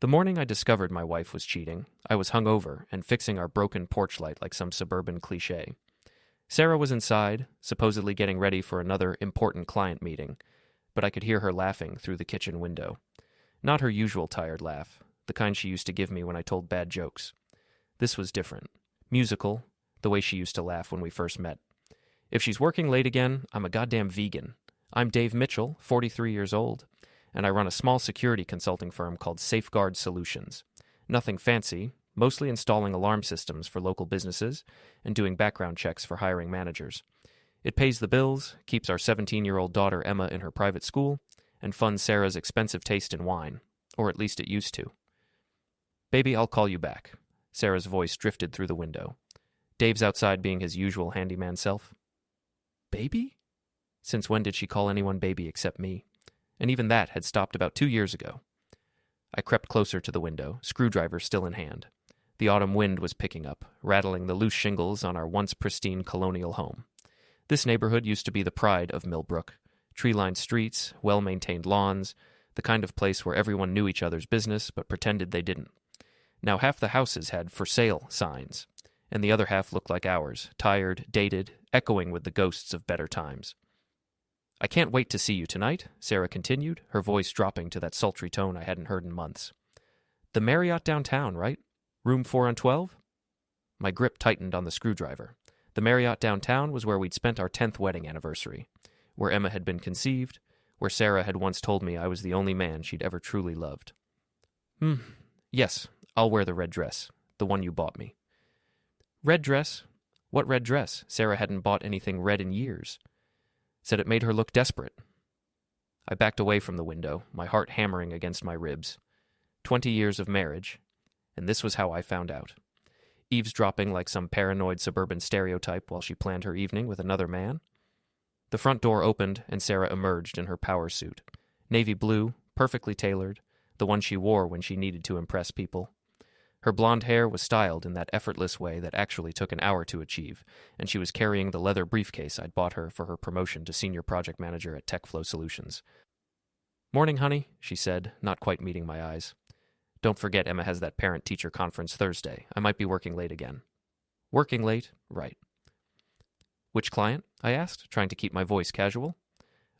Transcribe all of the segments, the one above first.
The morning I discovered my wife was cheating, I was hungover and fixing our broken porch light like some suburban cliché. Sarah was inside, supposedly getting ready for another important client meeting, but I could hear her laughing through the kitchen window. Not her usual tired laugh, the kind she used to give me when I told bad jokes. This was different. Musical, the way she used to laugh when we first met. If she's working late again, I'm a goddamn vegan. I'm Dave Mitchell, 43 years old, and I run a small security consulting firm called Safeguard Solutions. Nothing fancy, mostly installing alarm systems for local businesses and doing background checks for hiring managers. It pays the bills, keeps our 17-year-old daughter Emma in her private school, and funds Sarah's expensive taste in wine, or at least it used to. Baby, I'll call you back. Sarah's voice drifted through the window. Dave's outside being his usual handyman self. Baby? Since when did she call anyone baby except me? And even that had stopped about 2 years ago. I crept closer to the window, screwdriver still in hand. The autumn wind was picking up, rattling the loose shingles on our once pristine colonial home. This neighborhood used to be the pride of Millbrook. Tree-lined streets, well-maintained lawns, the kind of place where everyone knew each other's business but pretended they didn't. Now half the houses had for sale signs, and the other half looked like ours, tired, dated, echoing with the ghosts of better times. I can't wait to see you tonight, Sarah continued, her voice dropping to that sultry tone I hadn't heard in months. The Marriott downtown, right? Room 4 on 12? My grip tightened on the screwdriver. The Marriott downtown was where we'd spent our 10th wedding anniversary, where Emma had been conceived, where Sarah had once told me I was the only man she'd ever truly loved. Yes, I'll wear the red dress, the one you bought me. Red dress? What red dress? Sarah hadn't bought anything red in years. Said it made her look desperate. I backed away from the window, my heart hammering against my ribs. 20 years of marriage, and this was how I found out. Eavesdropping like some paranoid suburban stereotype while she planned her evening with another man. The front door opened, and Sarah emerged in her power suit. Navy blue, perfectly tailored, the one she wore when she needed to impress people. Her blonde hair was styled in that effortless way that actually took an hour to achieve, and she was carrying the leather briefcase I'd bought her for her promotion to senior project manager at TechFlow Solutions. Morning, honey, she said, not quite meeting my eyes. Don't forget Emma has that parent-teacher conference Thursday. I might be working late again. Working late? Right. Which client? I asked, trying to keep my voice casual.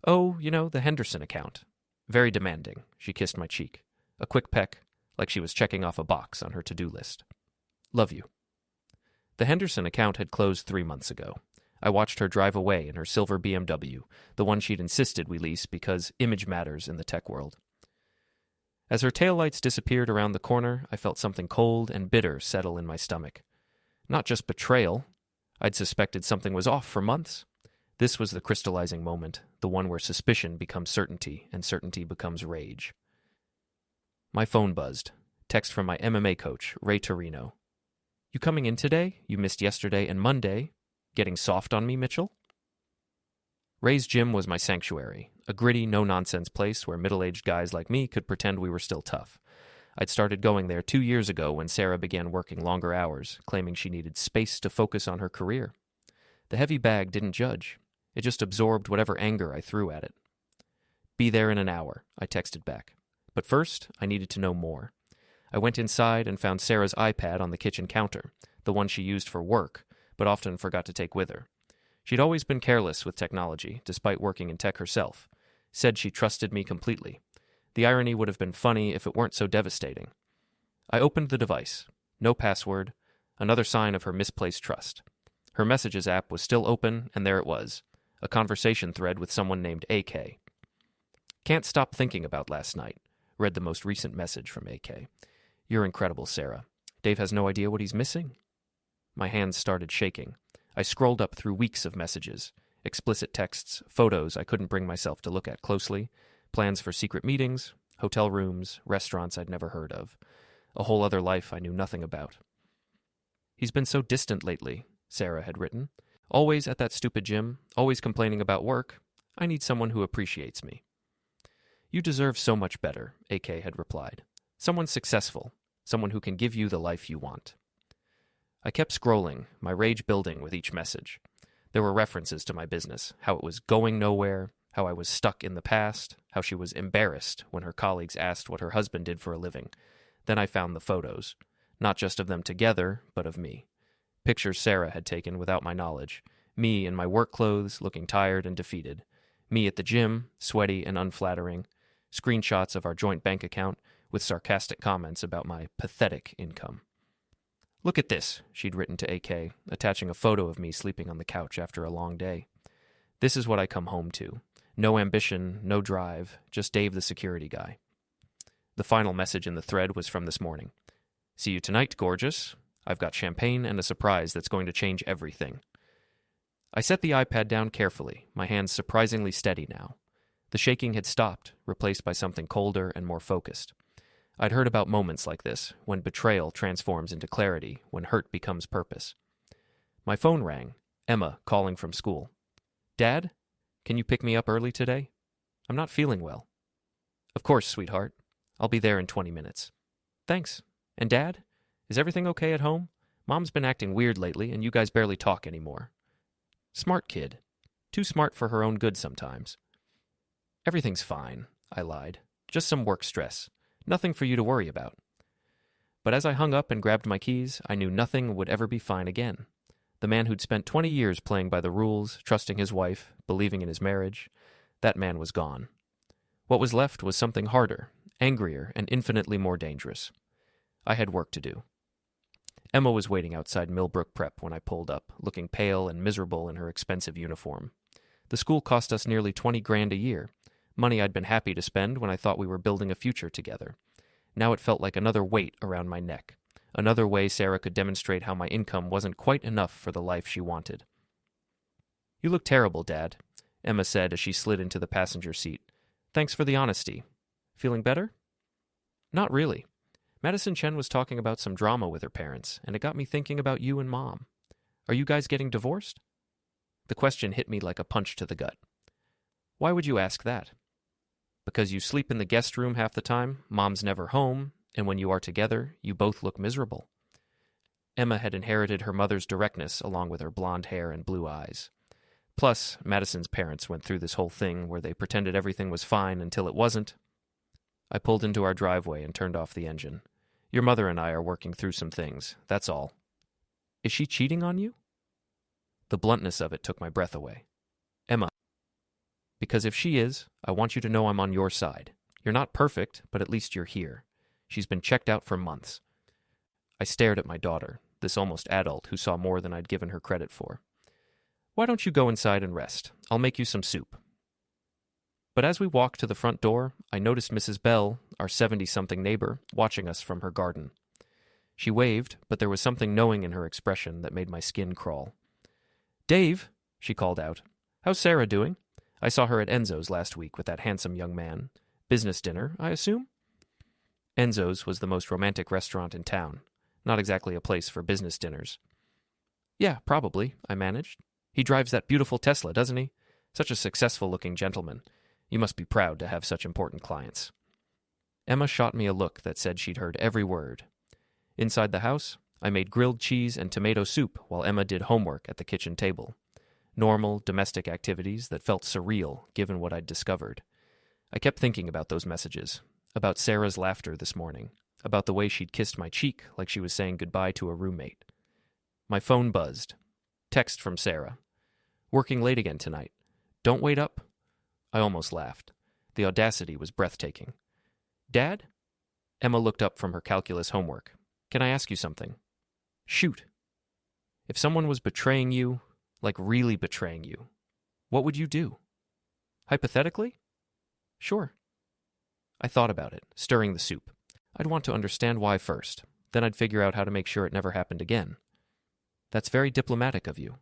Oh, the Henderson account. Very demanding. She kissed my cheek. A quick peck, like she was checking off a box on her to-do list. Love you. The Henderson account had closed 3 months ago. I watched her drive away in her silver BMW, the one she'd insisted we lease because image matters in the tech world. As her taillights disappeared around the corner, I felt something cold and bitter settle in my stomach. Not just betrayal. I'd suspected something was off for months. This was the crystallizing moment, the one where suspicion becomes certainty and certainty becomes rage. My phone buzzed. Text from my MMA coach, Ray Torino. You coming in today? You missed yesterday and Monday. Getting soft on me, Mitchell? Ray's gym was my sanctuary, a gritty, no-nonsense place where middle-aged guys like me could pretend we were still tough. I'd started going there 2 years ago when Sarah began working longer hours, claiming she needed space to focus on her career. The heavy bag didn't judge. It just absorbed whatever anger I threw at it. Be there in an hour, I texted back. But first, I needed to know more. I went inside and found Sarah's iPad on the kitchen counter, the one she used for work, but often forgot to take with her. She'd always been careless with technology, despite working in tech herself. Said she trusted me completely. The irony would have been funny if it weren't so devastating. I opened the device. No password. Another sign of her misplaced trust. Her Messages app was still open, and there it was. A conversation thread with someone named AK. Can't stop thinking about last night. Read the most recent message from AK. You're incredible, Sarah. Dave has no idea what he's missing. My hands started shaking. I scrolled up through weeks of messages. Explicit texts, photos I couldn't bring myself to look at closely, plans for secret meetings, hotel rooms, restaurants I'd never heard of. A whole other life I knew nothing about. He's been so distant lately, Sarah had written. Always at that stupid gym, always complaining about work. I need someone who appreciates me. You deserve so much better, AK had replied. Someone successful, someone who can give you the life you want. I kept scrolling, my rage building with each message. There were references to my business, how it was going nowhere, how I was stuck in the past, how she was embarrassed when her colleagues asked what her husband did for a living. Then I found the photos, not just of them together, but of me. Pictures Sarah had taken without my knowledge. Me in my work clothes, looking tired and defeated. Me at the gym, sweaty and unflattering. Screenshots of our joint bank account with sarcastic comments about my pathetic income. "Look at this," she'd written to AK, attaching a photo of me sleeping on the couch after a long day. "This is what I come home to. No ambition, no drive, just Dave the security guy." The final message in the thread was from this morning. "See you tonight, gorgeous. I've got champagne and a surprise that's going to change everything." I set the iPad down carefully, my hands surprisingly steady now. The shaking had stopped, replaced by something colder and more focused. I'd heard about moments like this, when betrayal transforms into clarity, when hurt becomes purpose. My phone rang. Emma calling from school. "Dad, can you pick me up early today? I'm not feeling well." "Of course, sweetheart. I'll be there in 20 minutes. "Thanks. And Dad? Is everything okay at home? Mom's been acting weird lately, and you guys barely talk anymore." "Smart kid. Too smart for her own good sometimes." "Everything's fine," I lied. "Just some work stress. Nothing for you to worry about." But as I hung up and grabbed my keys, I knew nothing would ever be fine again. The man who'd spent 20 years playing by the rules, trusting his wife, believing in his marriage, that man was gone. What was left was something harder, angrier, and infinitely more dangerous. I had work to do. Emma was waiting outside Millbrook Prep when I pulled up, looking pale and miserable in her expensive uniform. The school cost us nearly $20,000 a year, money I'd been happy to spend when I thought we were building a future together. Now it felt like another weight around my neck, another way Sarah could demonstrate how my income wasn't quite enough for the life she wanted. "You look terrible, Dad," Emma said as she slid into the passenger seat. "Thanks for the honesty. Feeling better?" "Not really. Madison Chen was talking about some drama with her parents, and it got me thinking about you and Mom. Are you guys getting divorced?" The question hit me like a punch to the gut. "Why would you ask that?" "Because you sleep in the guest room half the time, Mom's never home, and when you are together, you both look miserable." Emma had inherited her mother's directness along with her blonde hair and blue eyes. Plus, Madison's parents went through this whole thing where they pretended everything was fine until it wasn't. I pulled into our driveway and turned off the engine. "Your mother and I are working through some things, that's all." "Is she cheating on you?" The bluntness of it took my breath away. "Emma, because if she is, I want you to know I'm on your side. You're not perfect, but at least you're here. She's been checked out for months." I stared at my daughter, this almost adult who saw more than I'd given her credit for. "Why don't you go inside and rest? I'll make you some soup." But as we walked to the front door, I noticed Mrs. Bell, our 70-something neighbor, watching us from her garden. She waved, but there was something knowing in her expression that made my skin crawl. "Dave," she called out. "How's Sarah doing? I saw her at Enzo's last week with that handsome young man. Business dinner, I assume?" Enzo's was the most romantic restaurant in town. Not exactly a place for business dinners. "Yeah, probably," I managed. "He drives that beautiful Tesla, doesn't he? Such a successful-looking gentleman. You must be proud to have such important clients." Emma shot me a look that said she'd heard every word. Inside the house, I made grilled cheese and tomato soup while Emma did homework at the kitchen table. Normal, domestic activities that felt surreal given what I'd discovered. I kept thinking about those messages, about Sarah's laughter this morning, about the way she'd kissed my cheek like she was saying goodbye to a roommate. My phone buzzed. Text from Sarah. "Working late again tonight. Don't wait up." I almost laughed. The audacity was breathtaking. "Dad?" Emma looked up from her calculus homework. "Can I ask you something?" "Shoot." "If someone was betraying you, like really betraying you, what would you do?" "Hypothetically?" "Sure." I thought about it, stirring the soup. I'd want to understand why first. Then I'd figure out how to make sure it never happened again. "That's very diplomatic of you.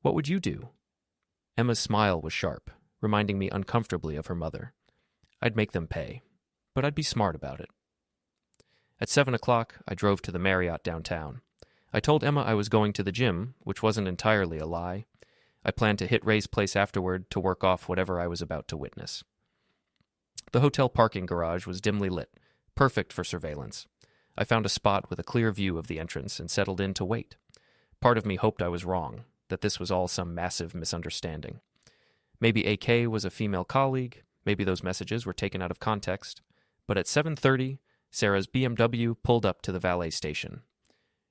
What would you do?" Emma's smile was sharp, reminding me uncomfortably of her mother. I'd make them pay, but I'd be smart about it. At 7 o'clock, I drove to the Marriott downtown. I told Emma I was going to the gym, which wasn't entirely a lie. I planned to hit Ray's place afterward to work off whatever I was about to witness. The hotel parking garage was dimly lit, perfect for surveillance. I found a spot with a clear view of the entrance and settled in to wait. Part of me hoped I was wrong, that this was all some massive misunderstanding. Maybe AK was a female colleague, maybe those messages were taken out of context, but at 7:30, Sarah's BMW pulled up to the valet station.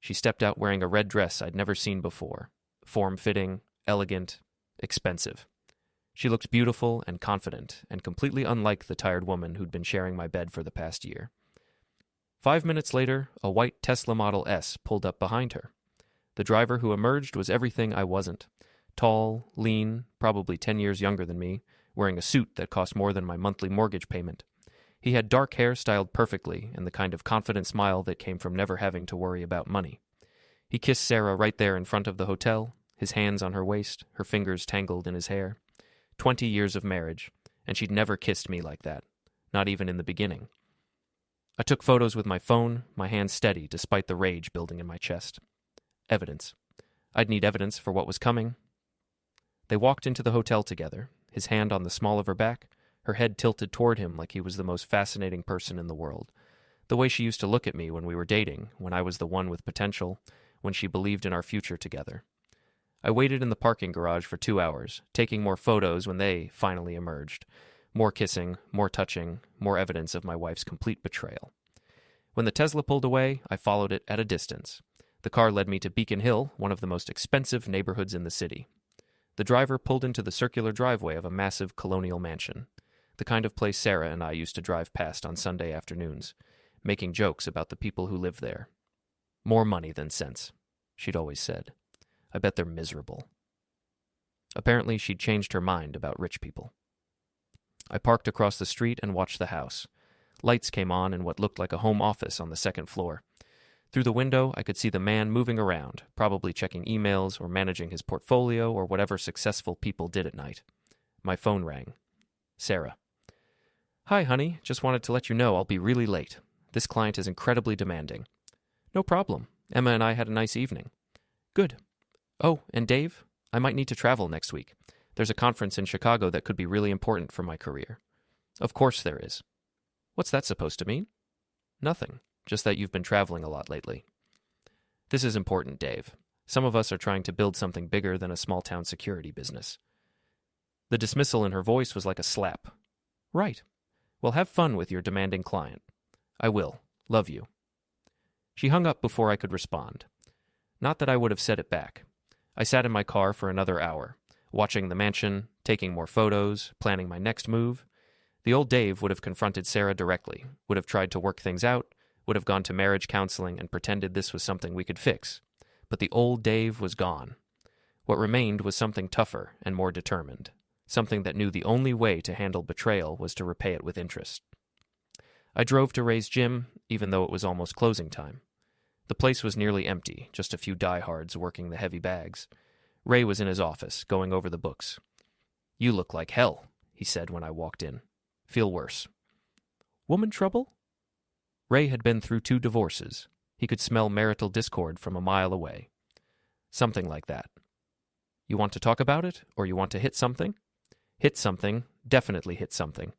She stepped out wearing a red dress I'd never seen before. Form-fitting, elegant, expensive. She looked beautiful and confident, and completely unlike the tired woman who'd been sharing my bed for the past year. 5 minutes later, a white Tesla Model S pulled up behind her. The driver who emerged was everything I wasn't. Tall, lean, probably 10 years younger than me, wearing a suit that cost more than my monthly mortgage payment. He had dark hair styled perfectly and the kind of confident smile that came from never having to worry about money. He kissed Sarah right there in front of the hotel, his hands on her waist, her fingers tangled in his hair. 20 years of marriage, and she'd never kissed me like that, not even in the beginning. I took photos with my phone, my hands steady despite the rage building in my chest. Evidence. I'd need evidence for what was coming. They walked into the hotel together, his hand on the small of her back, her head tilted toward him like he was the most fascinating person in the world. The way she used to look at me when we were dating, when I was the one with potential, when she believed in our future together. I waited in the parking garage for 2 hours, taking more photos when they finally emerged. More kissing, more touching, more evidence of my wife's complete betrayal. When the Tesla pulled away, I followed it at a distance. The car led me to Beacon Hill, one of the most expensive neighborhoods in the city. The driver pulled into the circular driveway of a massive colonial mansion, the kind of place Sarah and I used to drive past on Sunday afternoons, making jokes about the people who live there. More money than sense, she'd always said. I bet they're miserable. Apparently, she'd changed her mind about rich people. I parked across the street and watched the house. Lights came on in what looked like a home office on the second floor. Through the window, I could see the man moving around, probably checking emails or managing his portfolio or whatever successful people did at night. My phone rang. Sarah. Hi, honey. Just wanted to let you know I'll be really late. This client is incredibly demanding. No problem. Emma and I had a nice evening. Good. Oh, and Dave, I might need to travel next week. There's a conference in Chicago that could be really important for my career. Of course there is. What's that supposed to mean? Nothing. Just that you've been traveling a lot lately. This is important, Dave. Some of us are trying to build something bigger than a small-town security business. The dismissal in her voice was like a slap. Right. Well, have fun with your demanding client. I will. Love you. She hung up before I could respond. Not that I would have said it back. I sat in my car for another hour, watching the mansion, taking more photos, planning my next move. The old Dave would have confronted Sarah directly, would have tried to work things out, would have gone to marriage counseling and pretended this was something we could fix. But the old Dave was gone. What remained was something tougher and more determined, something that knew the only way to handle betrayal was to repay it with interest. I drove to Ray's gym, even though it was almost closing time. The place was nearly empty, just a few diehards working the heavy bags. Ray was in his office, going over the books. You look like hell, he said when I walked in. Feel worse. Woman trouble? Ray had been through 2 divorces. He could smell marital discord from a mile away. Something like that. You want to talk about it, or you want to hit something? Hit something, definitely hit something.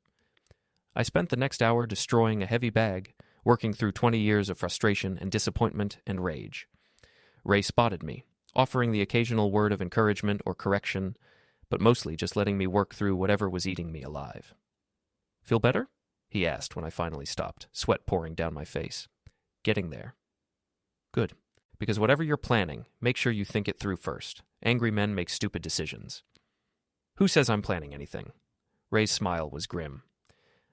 I spent the next hour destroying a heavy bag, working through 20 years of frustration and disappointment and rage. Ray spotted me, offering the occasional word of encouragement or correction, but mostly just letting me work through whatever was eating me alive. Feel better? He asked when I finally stopped, sweat pouring down my face. Getting there. Good. Because whatever you're planning, make sure you think it through first. Angry men make stupid decisions. Who says I'm planning anything? Ray's smile was grim.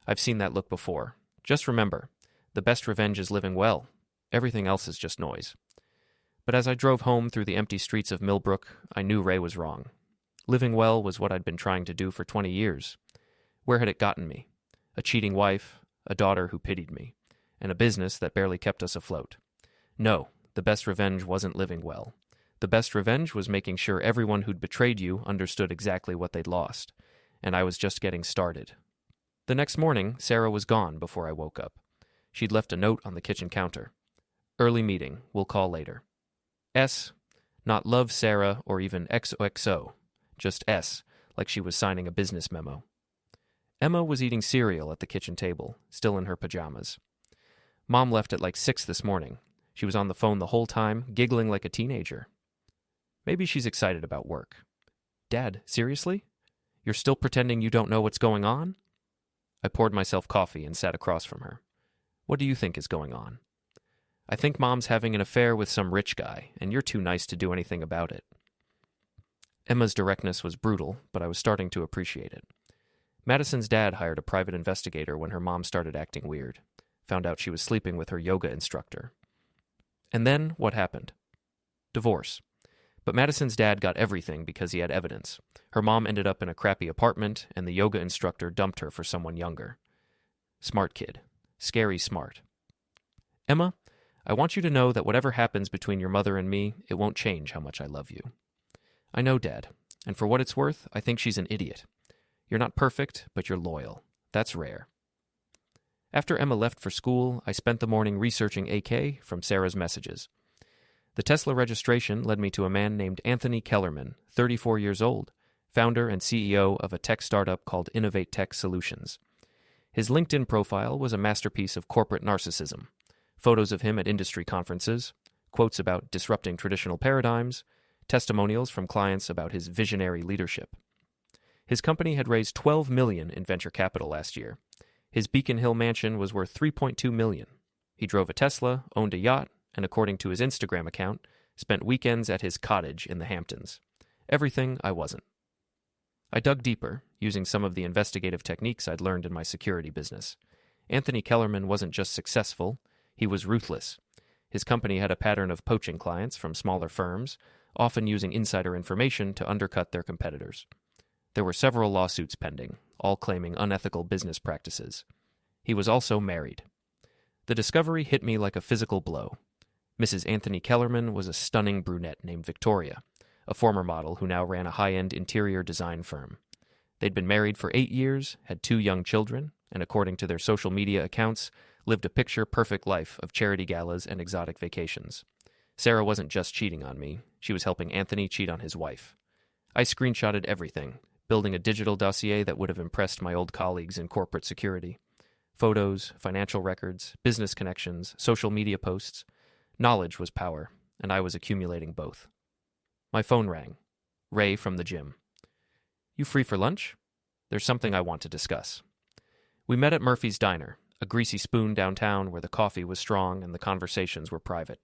I've seen that look before. Just remember, the best revenge is living well. Everything else is just noise. But as I drove home through the empty streets of Millbrook, I knew Ray was wrong. Living well was what I'd been trying to do for 20 years. Where had it gotten me? A cheating wife, a daughter who pitied me, and a business that barely kept us afloat. No, the best revenge wasn't living well. The best revenge was making sure everyone who'd betrayed you understood exactly what they'd lost, and I was just getting started. The next morning, Sarah was gone before I woke up. She'd left a note on the kitchen counter. Early meeting, we'll call later. S, not love Sarah or even XOXO, just S, like she was signing a business memo. Emma was eating cereal at the kitchen table, still in her pajamas. Mom left at like 6 this morning. She was on the phone the whole time, giggling like a teenager. Maybe she's excited about work. Dad, seriously? You're still pretending you don't know what's going on? I poured myself coffee and sat across from her. What do you think is going on? I think Mom's having an affair with some rich guy, and you're too nice to do anything about it. Emma's directness was brutal, but I was starting to appreciate it. Madison's dad hired a private investigator when her mom started acting weird. Found out she was sleeping with her yoga instructor. And then, what happened? Divorce. But Madison's dad got everything because he had evidence. Her mom ended up in a crappy apartment, and the yoga instructor dumped her for someone younger. Smart kid. Scary smart. Emma, I want you to know that whatever happens between your mother and me, it won't change how much I love you. I know, Dad, and for what it's worth, I think she's an idiot. You're not perfect, but you're loyal. That's rare. After Emma left for school, I spent the morning researching AK from Sarah's messages. The Tesla registration led me to a man named Anthony Kellerman, 34 years old, founder and CEO of a tech startup called Innovate Tech Solutions. His LinkedIn profile was a masterpiece of corporate narcissism. Photos of him at industry conferences, quotes about disrupting traditional paradigms, testimonials from clients about his visionary leadership. His company had raised $12 million in venture capital last year. His Beacon Hill mansion was worth $3.2 million. He drove a Tesla, owned a yacht, and according to his Instagram account, spent weekends at his cottage in the Hamptons. Everything I wasn't. I dug deeper, using some of the investigative techniques I'd learned in my security business. Anthony Kellerman wasn't just successful, he was ruthless. His company had a pattern of poaching clients from smaller firms, often using insider information to undercut their competitors. There were several lawsuits pending, all claiming unethical business practices. He was also married. The discovery hit me like a physical blow. Mrs. Anthony Kellerman was a stunning brunette named Victoria, a former model who now ran a high-end interior design firm. They'd been married for 8 years, had 2 young children, and according to their social media accounts, lived a picture-perfect life of charity galas and exotic vacations. Sarah wasn't just cheating on me, she was helping Anthony cheat on his wife. I screenshotted everything, building a digital dossier that would have impressed my old colleagues in corporate security. Photos, financial records, business connections, social media posts. Knowledge was power, and I was accumulating both. My phone rang. Ray from the gym. You free for lunch? There's something I want to discuss. We met at Murphy's Diner, a greasy spoon downtown where the coffee was strong and the conversations were private.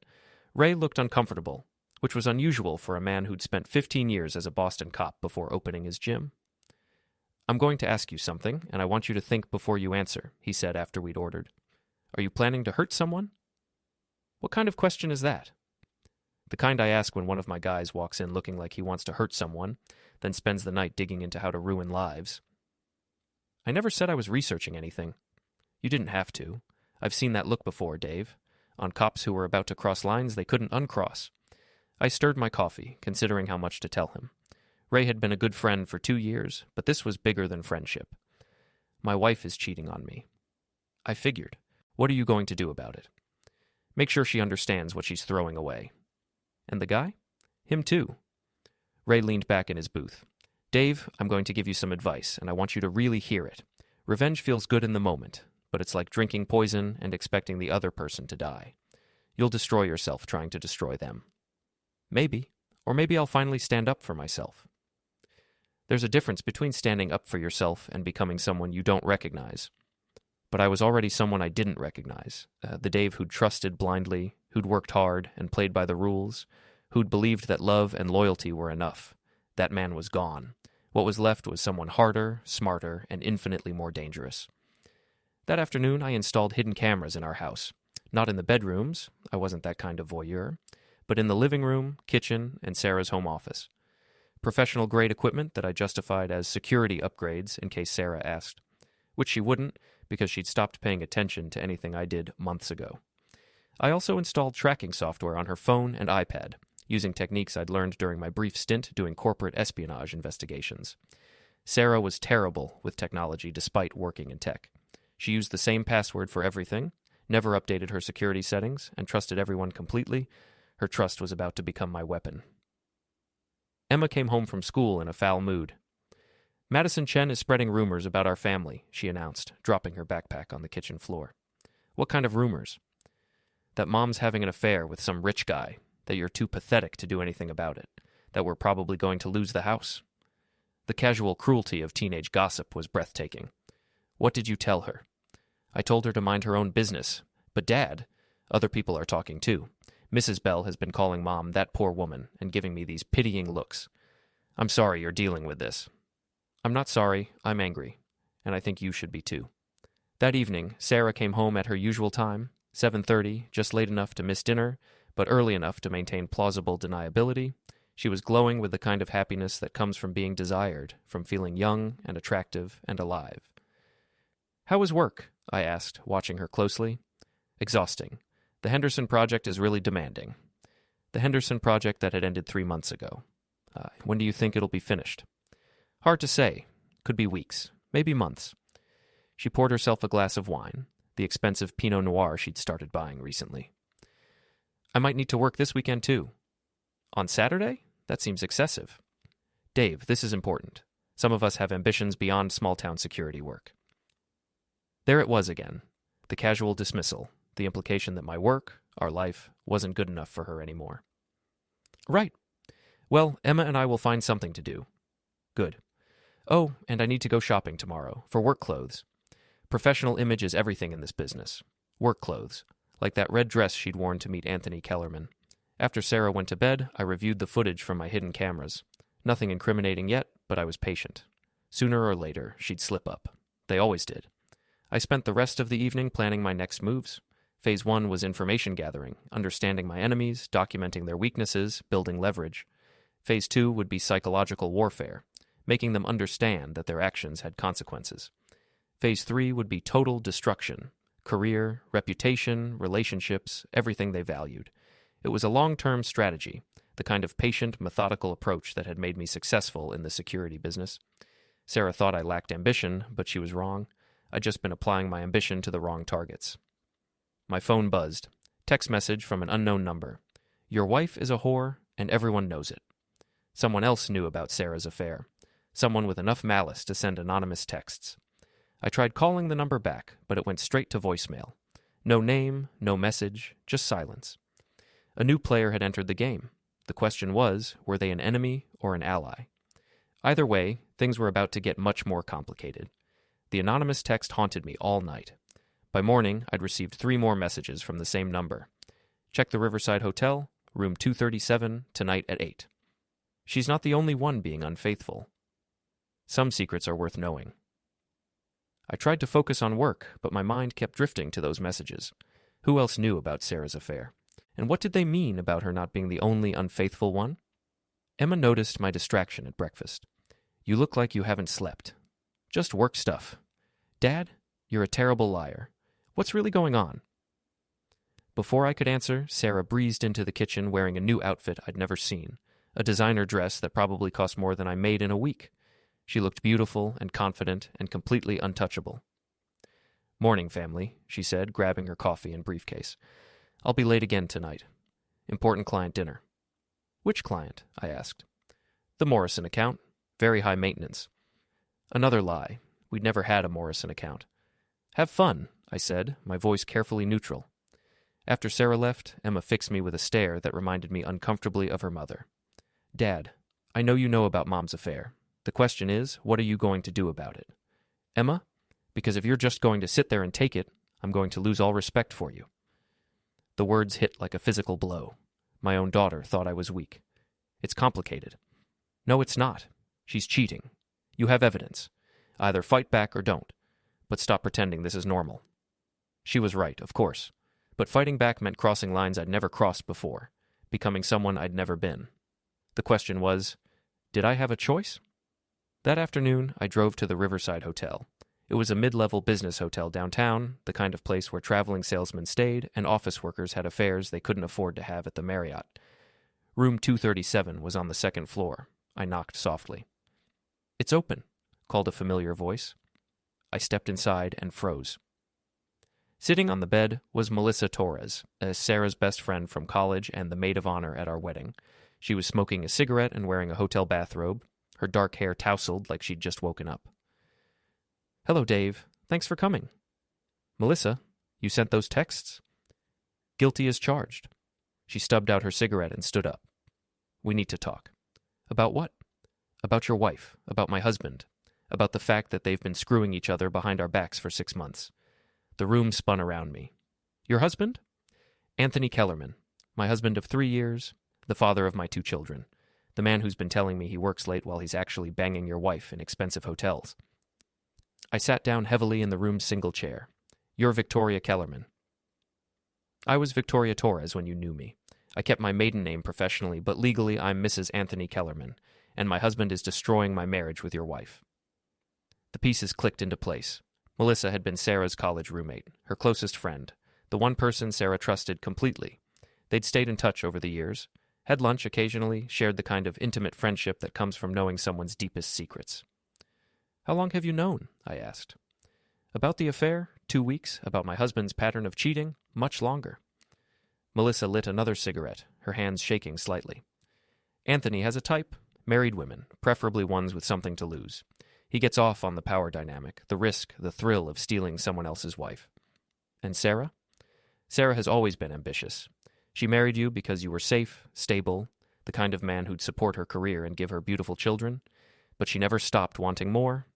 Ray looked uncomfortable, which was unusual for a man who'd spent 15 years as a Boston cop before opening his gym. I'm going to ask you something, and I want you to think before you answer, he said after we'd ordered. Are you planning to hurt someone? What kind of question is that? The kind I ask when one of my guys walks in looking like he wants to hurt someone, then spends the night digging into how to ruin lives. I never said I was researching anything. You didn't have to. I've seen that look before, Dave. On cops who were about to cross lines they couldn't uncross. I stirred my coffee, considering how much to tell him. Ray had been a good friend for 2 years, but this was bigger than friendship. My wife is cheating on me. I figured. What are you going to do about it? Make sure she understands what she's throwing away. And the guy? Him too. Ray leaned back in his booth. Dave, I'm going to give you some advice, and I want you to really hear it. Revenge feels good in the moment, but it's like drinking poison and expecting the other person to die. You'll destroy yourself trying to destroy them. Maybe. Or maybe I'll finally stand up for myself. There's a difference between standing up for yourself and becoming someone you don't recognize. But I was already someone I didn't recognize. The Dave who'd trusted blindly, who'd worked hard and played by the rules, who'd believed that love and loyalty were enough. That man was gone. What was left was someone harder, smarter, and infinitely more dangerous. That afternoon, I installed hidden cameras in our house. Not in the bedrooms, I wasn't that kind of voyeur, but in the living room, kitchen, and Sarah's home office. Professional-grade equipment that I justified as security upgrades in case Sarah asked, which she wouldn't because she'd stopped paying attention to anything I did months ago. I also installed tracking software on her phone and iPad, using techniques I'd learned during my brief stint doing corporate espionage investigations. Sarah was terrible with technology despite working in tech. She used the same password for everything, never updated her security settings, and trusted everyone completely. Her trust was about to become my weapon. Emma came home from school in a foul mood. Madison Chen is spreading rumors about our family, she announced, dropping her backpack on the kitchen floor. What kind of rumors? That Mom's having an affair with some rich guy, that you're too pathetic to do anything about it, that we're probably going to lose the house. The casual cruelty of teenage gossip was breathtaking. What did you tell her? I told her to mind her own business, But Dad, other people are talking too. Mrs. Bell has been calling Mom that poor woman and giving me these pitying looks. I'm sorry you're dealing with this. I'm not sorry, I'm angry, and I think you should be too. That evening, Sarah came home at her usual time, 7:30, just late enough to miss dinner, but early enough to maintain plausible deniability. She was glowing with the kind of happiness that comes from being desired, from feeling young and attractive and alive. How was work? I asked, watching her closely. Exhausting. The Henderson project is really demanding. The Henderson project that had ended 3 months ago. When do you think it'll be finished? Hard to say. Could be weeks, maybe months. She poured herself a glass of wine, the expensive Pinot Noir she'd started buying recently. I might need to work this weekend too. On Saturday? That seems excessive. Dave, this is important. Some of us have ambitions beyond small-town security work. There it was again, the casual dismissal, the implication that my work, our life, wasn't good enough for her anymore. Right. Well, Emma and I will find something to do. Good. Oh, and I need to go shopping tomorrow, for work clothes. Professional image is everything in this business. Work clothes, like that red dress she'd worn to meet Anthony Kellerman. After Sarah went to bed, I reviewed the footage from my hidden cameras. Nothing incriminating yet, but I was patient. Sooner or later, she'd slip up. They always did. I spent the rest of the evening planning my next moves. Phase 1 was information gathering, understanding my enemies, documenting their weaknesses, building leverage. Phase 2 would be psychological warfare, making them understand that their actions had consequences. Phase 3 would be total destruction. Career, reputation, relationships, everything they valued. It was a long-term strategy, the kind of patient, methodical approach that had made me successful in the security business. Sarah thought I lacked ambition, but she was wrong. I'd just been applying my ambition to the wrong targets. My phone buzzed. Text message from an unknown number. Your wife is a whore, and everyone knows it. Someone else knew about Sarah's affair. Someone with enough malice to send anonymous texts. I tried calling the number back, but it went straight to voicemail. No name, no message, just silence. A new player had entered the game. The question was, were they an enemy or an ally? Either way, things were about to get much more complicated. The anonymous text haunted me all night. By morning, I'd received 3 more messages from the same number. Check the Riverside Hotel, room 237, tonight at 8. She's not the only one being unfaithful. Some secrets are worth knowing. I tried to focus on work, but my mind kept drifting to those messages. Who else knew about Sarah's affair? And what did they mean about her not being the only unfaithful one? Emma noticed my distraction at breakfast. You look like you haven't slept. Just work stuff. Dad, you're a terrible liar. What's really going on? Before I could answer, Sarah breezed into the kitchen wearing a new outfit I'd never seen, a designer dress that probably cost more than I made in a week. She looked beautiful and confident and completely untouchable. Morning, family, she said, grabbing her coffee and briefcase. I'll be late again tonight. Important client dinner. Which client? I asked. The Morrison account. Very high maintenance. Another lie. We'd never had a Morrison account. Have fun, I said, my voice carefully neutral. After Sarah left, Emma fixed me with a stare that reminded me uncomfortably of her mother. Dad, I know you know about Mom's affair. The question is, what are you going to do about it? Emma, because if you're just going to sit there and take it, I'm going to lose all respect for you. The words hit like a physical blow. My own daughter thought I was weak. It's complicated. No, it's not. She's cheating. You have evidence. Either fight back or don't. But stop pretending this is normal. She was right, of course. But fighting back meant crossing lines I'd never crossed before, becoming someone I'd never been. The question was, did I have a choice? That afternoon, I drove to the Riverside Hotel. It was a mid-level business hotel downtown, the kind of place where traveling salesmen stayed and office workers had affairs they couldn't afford to have at the Marriott. Room 237 was on the second floor. I knocked softly. It's open, called a familiar voice. I stepped inside and froze. Sitting on the bed was Melissa Torres, Sarah's best friend from college and the maid of honor at our wedding. She was smoking a cigarette and wearing a hotel bathrobe, her dark hair tousled like she'd just woken up. Hello, Dave. Thanks for coming. Melissa, you sent those texts? Guilty as charged. She stubbed out her cigarette and stood up. We need to talk. About what? About your wife, about my husband, about the fact that they've been screwing each other behind our backs for 6 months. The room spun around me. Your husband? Anthony Kellerman, my husband of 3 years, the father of my 2 children, the man who's been telling me he works late while he's actually banging your wife in expensive hotels. I sat down heavily in the room's single chair. You're Victoria Kellerman. I was Victoria Torres when you knew me. I kept my maiden name professionally, but legally I'm Mrs. Anthony Kellerman, and my husband is destroying my marriage with your wife. The pieces clicked into place. Melissa had been Sarah's college roommate, her closest friend, the one person Sarah trusted completely. They'd stayed in touch over the years, had lunch occasionally, shared the kind of intimate friendship that comes from knowing someone's deepest secrets. How long have you known? I asked. About the affair, 2 weeks. About my husband's pattern of cheating, much longer. Melissa lit another cigarette, her hands shaking slightly. Anthony has a type, married women, preferably ones with something to lose. He gets off on the power dynamic, the risk, the thrill of stealing someone else's wife. And Sarah? Sarah has always been ambitious. She married you because you were safe, stable, the kind of man who'd support her career and give her beautiful children, but she never stopped wanting more.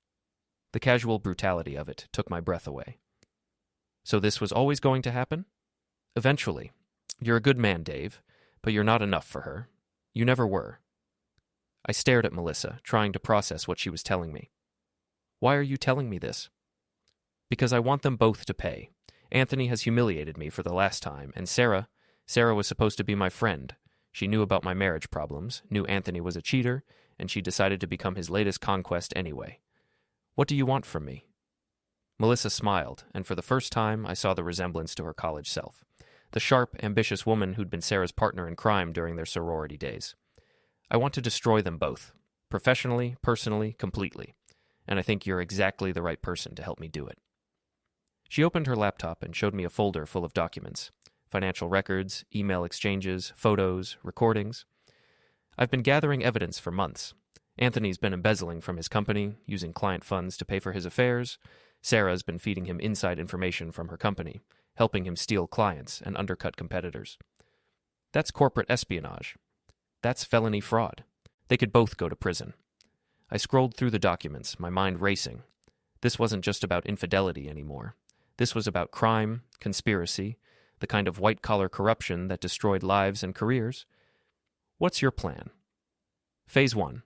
The casual brutality of it took my breath away. So this was always going to happen? Eventually. You're a good man, Dave, but you're not enough for her. You never were. I stared at Melissa, trying to process what she was telling me. Why are you telling me this? Because I want them both to pay. Anthony has humiliated me for the last time, and Sarah was supposed to be my friend. She knew about my marriage problems, knew Anthony was a cheater, and she decided to become his latest conquest anyway. What do you want from me? Melissa smiled, and for the first time I saw the resemblance to her college self, the sharp, ambitious woman who'd been Sarah's partner in crime during their sorority days. I want to destroy them both, professionally, personally, completely, and I think you're exactly the right person to help me do it. She opened her laptop and showed me a folder full of documents, financial records, email exchanges, photos, recordings. I've been gathering evidence for months. Anthony's been embezzling from his company, using client funds to pay for his affairs. Sarah's been feeding him inside information from her company, helping him steal clients and undercut competitors. That's corporate espionage. That's felony fraud. They could both go to prison. I scrolled through the documents, my mind racing. This wasn't just about infidelity anymore. This was about crime, conspiracy, the kind of white-collar corruption that destroyed lives and careers. What's your plan? Phase 1.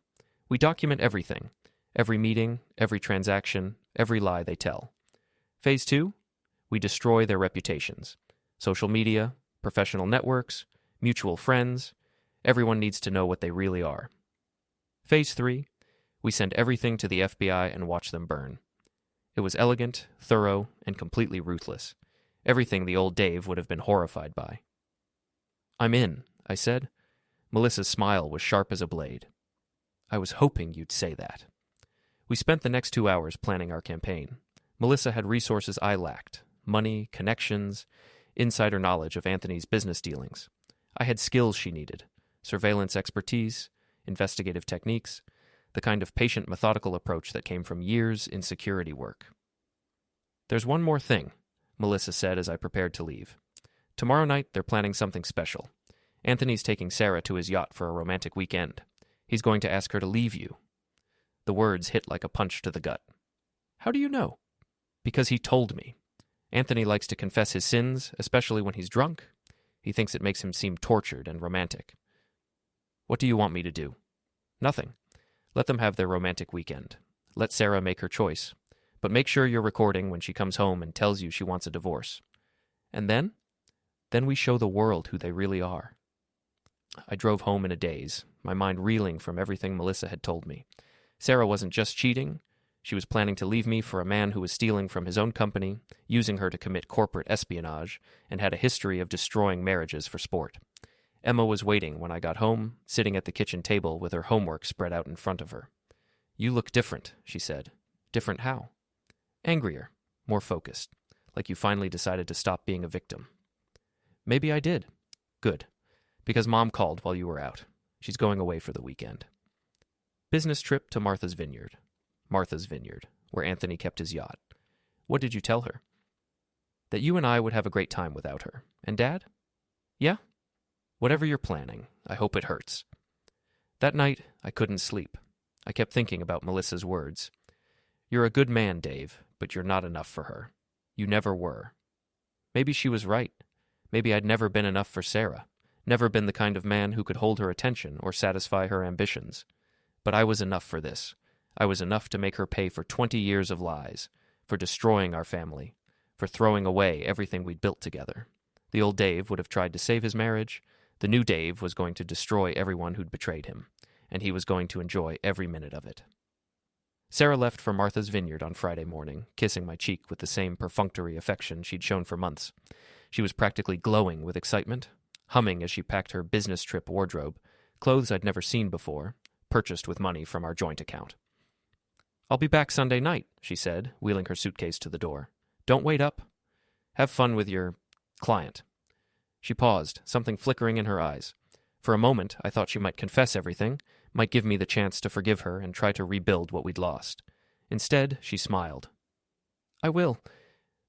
We document everything. Every meeting, every transaction, every lie they tell. Phase 2. We destroy their reputations. Social media, professional networks, mutual friends. Everyone needs to know what they really are. Phase 3. We send everything to the FBI and watch them burn. It was elegant, thorough, and completely ruthless. Everything the old Dave would have been horrified by. I'm in, I said. Melissa's smile was sharp as a blade. I was hoping you'd say that. We spent the next 2 hours planning our campaign. Melissa had resources I lacked: money, connections, insider knowledge of Anthony's business dealings. I had skills she needed: surveillance expertise, investigative techniques, the kind of patient, methodical approach that came from years in security work. There's one more thing, Melissa said as I prepared to leave. Tomorrow night, they're planning something special. Anthony's taking Sarah to his yacht for a romantic weekend. He's going to ask her to leave you. The words hit like a punch to the gut. How do you know? Because he told me. Anthony likes to confess his sins, especially when he's drunk. He thinks it makes him seem tortured and romantic. What do you want me to do? Nothing. Let them have their romantic weekend. Let Sarah make her choice. But make sure you're recording when she comes home and tells you she wants a divorce. And then? Then we show the world who they really are. I drove home in a daze, my mind reeling from everything Melissa had told me. Sarah wasn't just cheating. She was planning to leave me for a man who was stealing from his own company, using her to commit corporate espionage, and had a history of destroying marriages for sport. Emma was waiting when I got home, sitting at the kitchen table with her homework spread out in front of her. You look different, she said. Different how? Angrier, more focused, like you finally decided to stop being a victim. Maybe I did. Good. Because Mom called while you were out. She's going away for the weekend. Business trip to Martha's Vineyard. Martha's Vineyard, where Anthony kept his yacht. What did you tell her? That you and I would have a great time without her. And Dad? Yeah? Whatever you're planning, I hope it hurts. That night, I couldn't sleep. I kept thinking about Melissa's words. You're a good man, Dave, but you're not enough for her. You never were. Maybe she was right. Maybe I'd never been enough for Sarah, never been the kind of man who could hold her attention or satisfy her ambitions. But I was enough for this. I was enough to make her pay for 20 years of lies, for destroying our family, for throwing away everything we'd built together. The old Dave would have tried to save his marriage. The new Dave was going to destroy everyone who'd betrayed him, and he was going to enjoy every minute of it. Sarah left for Martha's Vineyard on Friday morning, kissing my cheek with the same perfunctory affection she'd shown for months. She was practically glowing with excitement, humming as she packed her business trip wardrobe, clothes I'd never seen before, purchased with money from our joint account. "I'll be back Sunday night," she said, wheeling her suitcase to the door. "Don't wait up. Have fun with your client." She paused, something flickering in her eyes. For a moment, I thought she might confess everything, might give me the chance to forgive her and try to rebuild what we'd lost. Instead, she smiled. "I will.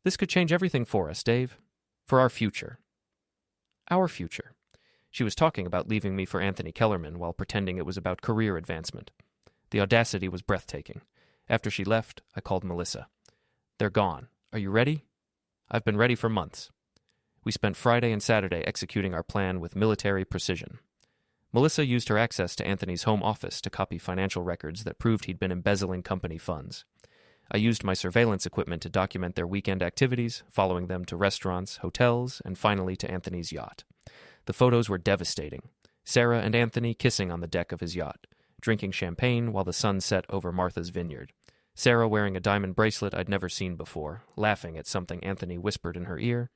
This could change everything for us, Dave. For our future." Our future. She was talking about leaving me for Anthony Kellerman while pretending it was about career advancement. The audacity was breathtaking. After she left, I called Melissa. "They're gone. Are you ready?" "I've been ready for months." We spent Friday and Saturday executing our plan with military precision. Melissa used her access to Anthony's home office to copy financial records that proved he'd been embezzling company funds. I used my surveillance equipment to document their weekend activities, following them to restaurants, hotels, and finally to Anthony's yacht. The photos were devastating. Sarah and Anthony kissing on the deck of his yacht, drinking champagne while the sun set over Martha's Vineyard. Sarah wearing a diamond bracelet I'd never seen before, laughing at something Anthony whispered in her ear.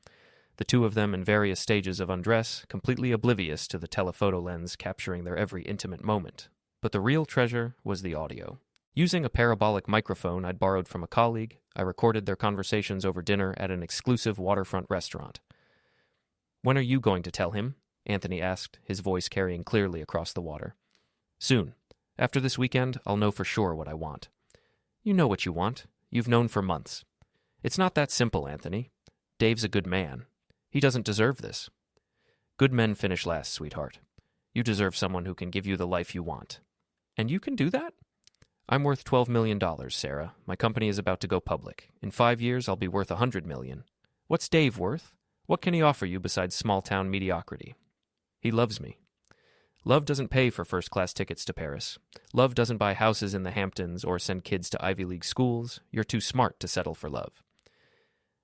The two of them in various stages of undress, completely oblivious to the telephoto lens capturing their every intimate moment. But the real treasure was the audio. Using a parabolic microphone I'd borrowed from a colleague, I recorded their conversations over dinner at an exclusive waterfront restaurant. "When are you going to tell him?" Anthony asked, his voice carrying clearly across the water. "Soon. After this weekend, I'll know for sure what I want." "You know what you want. You've known for months." "It's not that simple, Anthony. Dave's a good man. He doesn't deserve this." "Good men finish last, sweetheart. You deserve someone who can give you the life you want." "And you can do that?" "I'm worth $12 million, Sarah. My company is about to go public. In 5 years, I'll be worth $100 million. What's Dave worth? What can he offer you besides small-town mediocrity?" "He loves me." Love doesn't pay for first-class tickets to Paris. Love doesn't buy houses in the Hamptons or send kids to Ivy League schools. You're too smart to settle for love.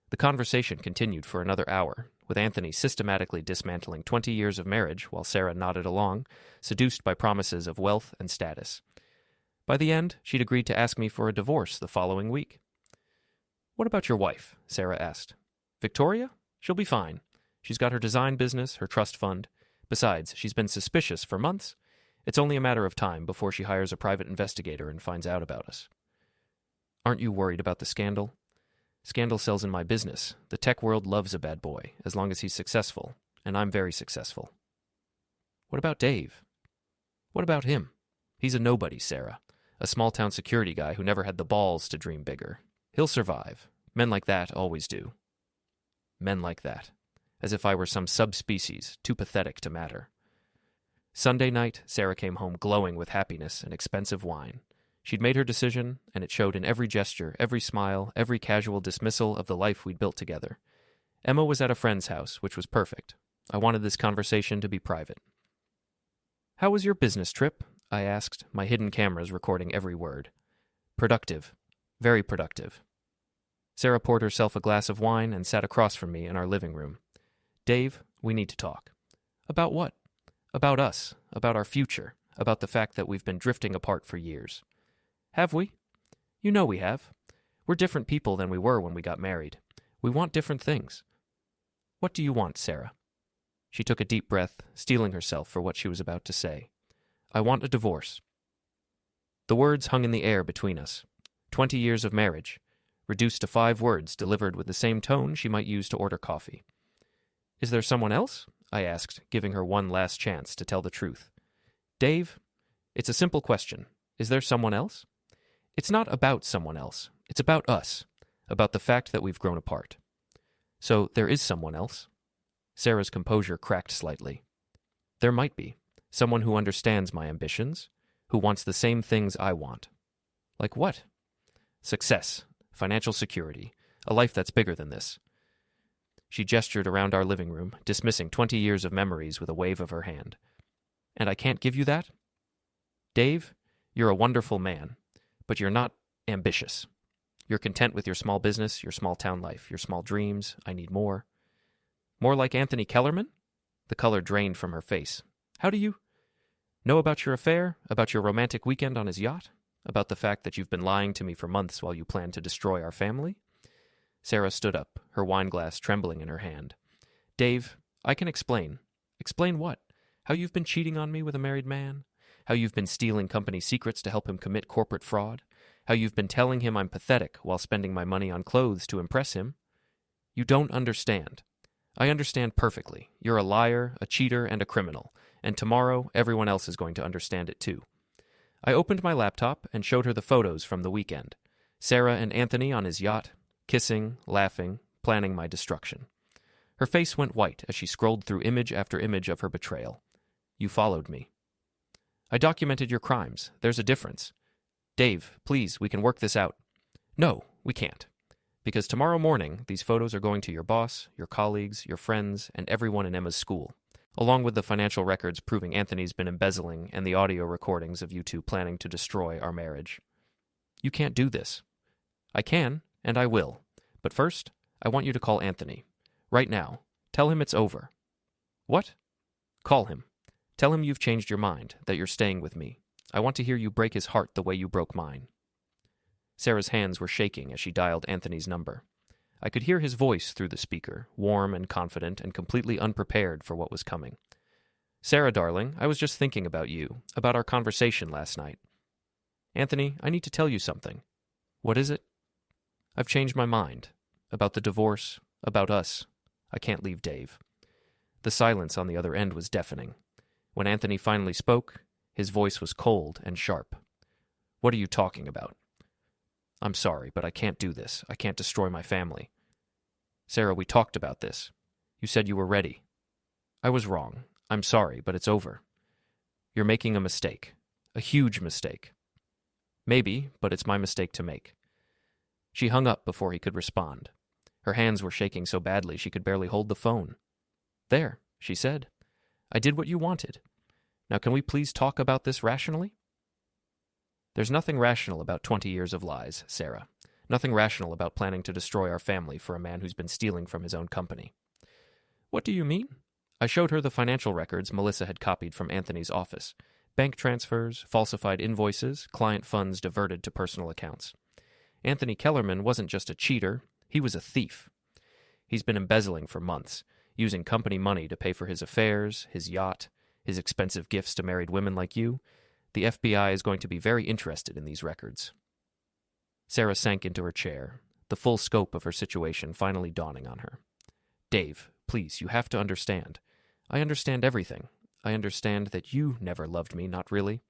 The conversation continued for another hour, with Anthony systematically dismantling 20 years of marriage while Sarah nodded along, seduced by promises of wealth and status. By the end, she'd agreed to ask me for a divorce the following week. "What about your wife?" Sarah asked. "Victoria? She'll be fine. She's got her design business, her trust fund. Besides, she's been suspicious for months. It's only a matter of time before she hires a private investigator and finds out about us." "Aren't you worried about the scandal?" "Scandal sells in my business. The tech world loves a bad boy, as long as he's successful, and I'm very successful." "What about Dave?" "What about him? He's a nobody, Sarah. A small-town security guy who never had the balls to dream bigger. He'll survive. Men like that always do." Men like that. As if I were some subspecies, too pathetic to matter. Sunday night, Sarah came home glowing with happiness and expensive wine. She'd made her decision, and it showed in every gesture, every smile, every casual dismissal of the life we'd built together. Emma was at a friend's house, which was perfect. I wanted this conversation to be private. "How was your business trip?" I asked, my hidden cameras recording every word. "Productive. Very productive." Sarah poured herself a glass of wine and sat across from me in our living room. "Dave, we need to talk." "About what?" "About us, about our future, about the fact that we've been drifting apart for years." "Have we?" "You know we have. We're different people than we were when we got married. We want different things." "What do you want, Sarah?" She took a deep breath, steeling herself for what she was about to say. "I want a divorce." The words hung in the air between us. 20 years of marriage, reduced to 5 words delivered with the same tone she might use to order coffee. "Is there someone else?" I asked, giving her one last chance to tell the truth. "Dave, it's a simple question. Is there someone else?" "It's not about someone else. It's about us, about the fact that we've grown apart." "So there is someone else?" Sarah's composure cracked slightly. "There might be. Someone who understands my ambitions, who wants the same things I want." "Like what?" "Success, financial security, a life that's bigger than this." She gestured around our living room, dismissing 20 years of memories with a wave of her hand. And I can't give you that? Dave, you're a wonderful man, but you're not ambitious. You're content with your small business, your small town life, your small dreams. I need more. More like Anthony Kellerman? The color drained from her face. How do you know about your affair? About your romantic weekend on his yacht? About the fact that you've been lying to me for months while you plan to destroy our family? Sarah stood up, her wineglass trembling in her hand. Dave, I can explain. Explain what? How you've been cheating on me with a married man? How you've been stealing company secrets to help him commit corporate fraud? How you've been telling him I'm pathetic while spending my money on clothes to impress him? You don't understand. I understand perfectly. You're a liar, a cheater, and a criminal, and tomorrow everyone else is going to understand it too. I opened my laptop and showed her the photos from the weekend. Sarah and Anthony on his yacht, kissing, laughing, planning my destruction. Her face went white as she scrolled through image after image of her betrayal. You followed me. I documented your crimes. There's a difference. Dave, please, we can work this out. No, we can't. Because tomorrow morning, these photos are going to your boss, your colleagues, your friends, and everyone in Emma's school, along with the financial records proving Anthony's been embezzling and the audio recordings of you two planning to destroy our marriage. You can't do this. I can, and I will. But first, I want you to call Anthony. Right now. Tell him it's over. What? Call him. Tell him you've changed your mind, that you're staying with me. I want to hear you break his heart the way you broke mine. Sarah's hands were shaking as she dialed Anthony's number. I could hear his voice through the speaker, warm and confident and completely unprepared for what was coming. Sarah, darling, I was just thinking about you, about our conversation last night. Anthony, I need to tell you something. What is it? I've changed my mind. About the divorce, about us. I can't leave Dave. The silence on the other end was deafening. When Anthony finally spoke, his voice was cold and sharp. What are you talking about? I'm sorry, but I can't do this. I can't destroy my family. Sarah, we talked about this. You said you were ready. I was wrong. I'm sorry, but it's over. You're making a mistake. A huge mistake. Maybe, but it's my mistake to make. She hung up before he could respond. Her hands were shaking so badly she could barely hold the phone. There, she said. I did what you wanted. Now can we please talk about this rationally? There's nothing rational about 20 years of lies, Sarah. Nothing rational about planning to destroy our family for a man who's been stealing from his own company. What do you mean? I showed her the financial records Melissa had copied from Anthony's office. Bank transfers, falsified invoices, client funds diverted to personal accounts. Anthony Kellerman wasn't just a cheater, he was a thief. He's been embezzling for months, using company money to pay for his affairs, his yacht, his expensive gifts to married women like you. The FBI is going to be very interested in these records. Sarah sank into her chair, the full scope of her situation finally dawning on her. Dave, please, you have to understand. I understand everything. I understand that you never loved me, not really.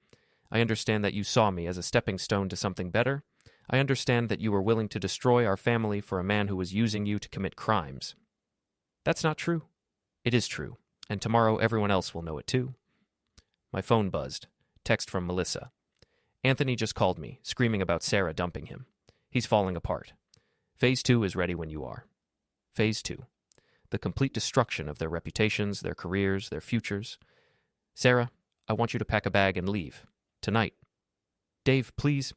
I understand that you saw me as a stepping stone to something better. I understand that you were willing to destroy our family for a man who was using you to commit crimes. That's not true. It is true, and tomorrow everyone else will know it too. My phone buzzed. Text from Melissa. Anthony just called me, screaming about Sarah dumping him. He's falling apart. Phase 2 is ready when you are. Phase 2. The complete destruction of their reputations, their careers, their futures. Sarah, I want you to pack a bag and leave. Tonight. Dave, please.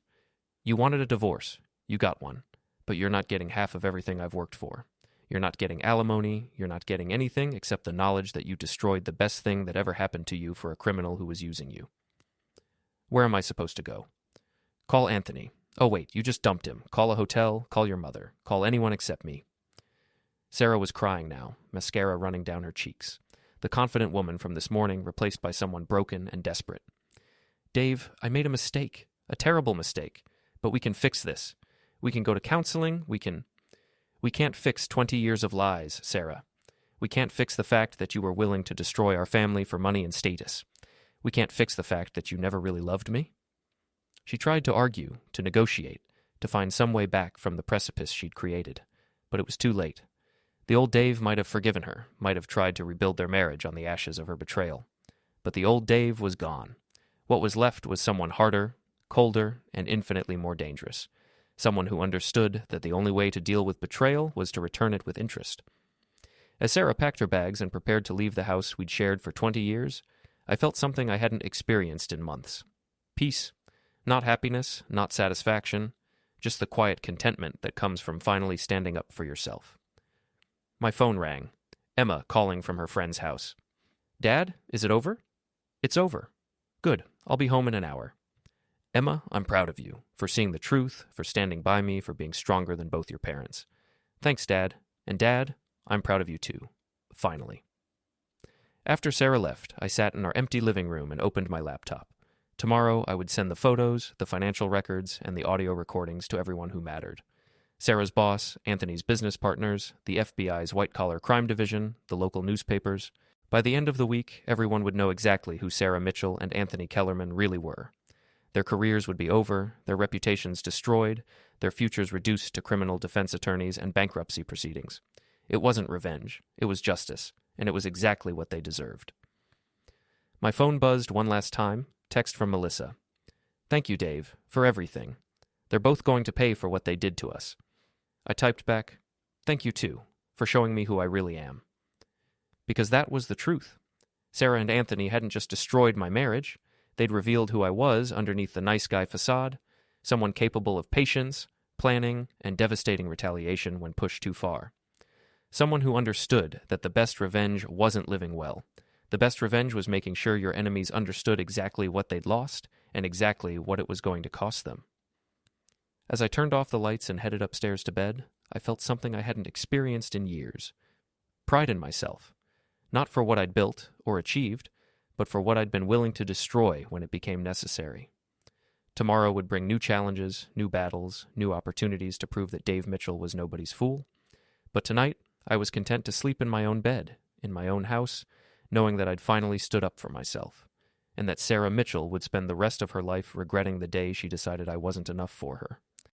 You wanted a divorce. You got one. But you're not getting half of everything I've worked for. You're not getting alimony. You're not getting anything except the knowledge that you destroyed the best thing that ever happened to you for a criminal who was using you. Where am I supposed to go? Call Anthony. Oh, wait, you just dumped him. Call a hotel. Call your mother. Call anyone except me. Sarah was crying now, mascara running down her cheeks. The confident woman from this morning replaced by someone broken and desperate. Dave, I made a mistake. A terrible mistake. But we can fix this. We can go to counseling. We can't fix 20 years of lies, Sarah. We can't fix the fact that you were willing to destroy our family for money and status. We can't fix the fact that you never really loved me. She tried to argue, to negotiate, to find some way back from the precipice she'd created. But it was too late. The old Dave might have forgiven her, might have tried to rebuild their marriage on the ashes of her betrayal. But the old Dave was gone. What was left was someone harder, colder, and infinitely more dangerous. Someone who understood that the only way to deal with betrayal was to return it with interest. As Sarah packed her bags and prepared to leave the house we'd shared for 20 years, I felt something I hadn't experienced in months. Peace. Not happiness, not satisfaction, just the quiet contentment that comes from finally standing up for yourself. My phone rang. Emma calling from her friend's house. "Dad, is it over?" "It's over." "Good. I'll be home in an hour." "Emma, I'm proud of you, for seeing the truth, for standing by me, for being stronger than both your parents." "Thanks, Dad. And Dad, I'm proud of you too. Finally." After Sarah left, I sat in our empty living room and opened my laptop. Tomorrow, I would send the photos, the financial records, and the audio recordings to everyone who mattered. Sarah's boss, Anthony's business partners, the FBI's white-collar crime division, the local newspapers. By the end of the week, everyone would know exactly who Sarah Mitchell and Anthony Kellerman really were. Their careers would be over, their reputations destroyed, their futures reduced to criminal defense attorneys and bankruptcy proceedings. It wasn't revenge, it was justice, and it was exactly what they deserved. My phone buzzed one last time, text from Melissa. "Thank you, Dave, for everything. They're both going to pay for what they did to us." I typed back, "Thank you too, for showing me who I really am." Because that was the truth. Sarah and Anthony hadn't just destroyed my marriage, they'd revealed who I was underneath the nice guy facade, someone capable of patience, planning, and devastating retaliation when pushed too far. Someone who understood that the best revenge wasn't living well. The best revenge was making sure your enemies understood exactly what they'd lost and exactly what it was going to cost them. As I turned off the lights and headed upstairs to bed, I felt something I hadn't experienced in years. Pride in myself. Not for what I'd built or achieved, but for what I'd been willing to destroy when it became necessary. Tomorrow would bring new challenges, new battles, new opportunities to prove that Dave Mitchell was nobody's fool. But tonight, I was content to sleep in my own bed, in my own house, knowing that I'd finally stood up for myself, and that Sarah Mitchell would spend the rest of her life regretting the day she decided I wasn't enough for her.